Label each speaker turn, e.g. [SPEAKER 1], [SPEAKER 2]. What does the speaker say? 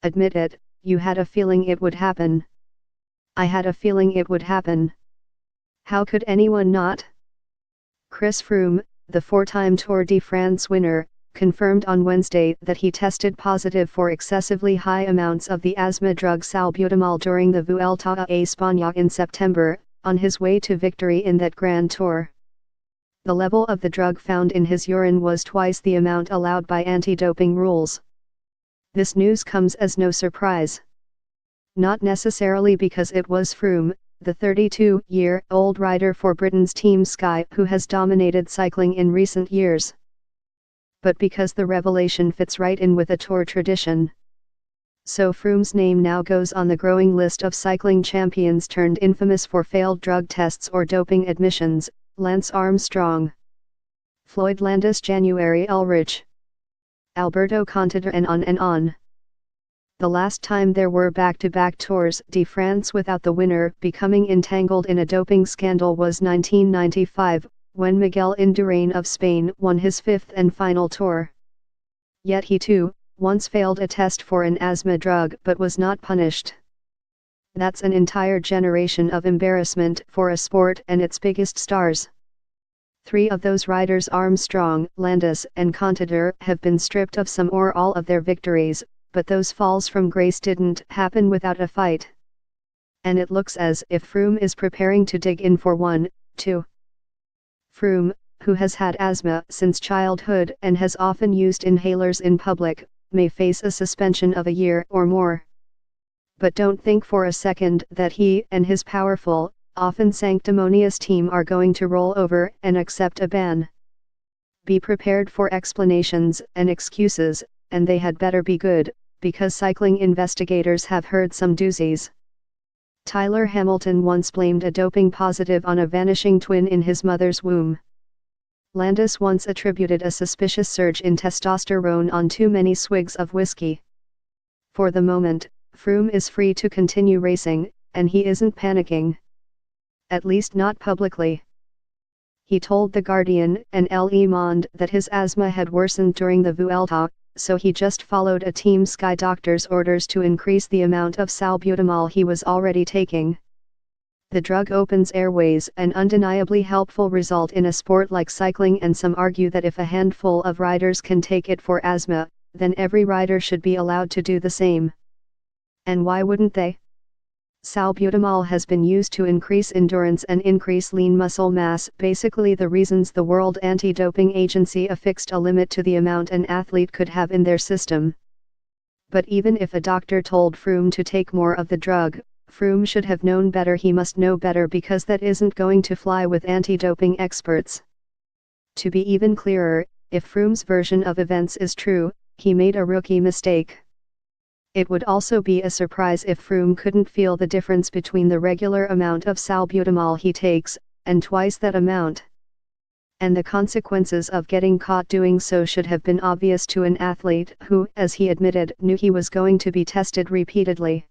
[SPEAKER 1] Admit it, you had a feeling it would happen. I had a feeling it would happen. How could anyone not? Chris Froome, the four-time Tour de France winner, confirmed on Wednesday that he tested positive for excessively high amounts of the asthma drug salbutamol during the Vuelta a España in September, on his way to victory in that Grand Tour. The level of the drug found in his urine was twice the amount allowed by anti-doping rules. This news comes as no surprise. Not necessarily because it was Froome, the 32-year-old rider for Britain's Team Sky, who has dominated cycling in recent years, but because the revelation fits right in with a Tour tradition. So Froome's name now goes on the growing list of cycling champions turned infamous for failed drug tests or doping admissions: Lance Armstrong, Floyd Landis, January Ulrich, Alberto Contador, and on. The last time there were back-to-back Tours de France without the winner becoming entangled in a doping scandal was 1995, when Miguel Indurain of Spain won his fifth and final Tour. Yet he too, once failed a test for an asthma drug but was not punished. That's an entire generation of embarrassment for a sport and its biggest stars. 3 of those riders, Armstrong, Landis, and Contador, have been stripped of some or all of their victories, but those falls from grace didn't happen without a fight. And it looks as if Froome is preparing to dig in for one, too. Froome, who has had asthma since childhood and has often used inhalers in public, may face a suspension of a year or more. But don't think for a second that he and his powerful, often sanctimonious team are going to roll over and accept a ban. Be prepared for explanations and excuses, and they had better be good, because cycling investigators have heard some doozies. Tyler Hamilton once blamed a doping positive on a vanishing twin in his mother's womb. Landis once attributed a suspicious surge in testosterone on too many swigs of whiskey. For the moment, Froome is free to continue racing, and he isn't panicking. At least not publicly. He told The Guardian and Le Monde that his asthma had worsened during the Vuelta, so he just followed a Team Sky doctor's orders to increase the amount of salbutamol he was already taking. The drug opens airways, an undeniably helpful result in a sport like cycling, and some argue that if a handful of riders can take it for asthma, then every rider should be allowed to do the same. And why wouldn't they? Salbutamol has been used to increase endurance and increase lean muscle mass, basically the reasons the World Anti-Doping Agency affixed a limit to the amount an athlete could have in their system. But even if a doctor told Froome to take more of the drug, Froome should have known better. He must know better, because that isn't going to fly with anti-doping experts. To be even clearer, if Froome's version of events is true, he made a rookie mistake. It would also be a surprise if Froome couldn't feel the difference between the regular amount of salbutamol he takes, and twice that amount. And the consequences of getting caught doing so should have been obvious to an athlete who, as he admitted, knew he was going to be tested repeatedly.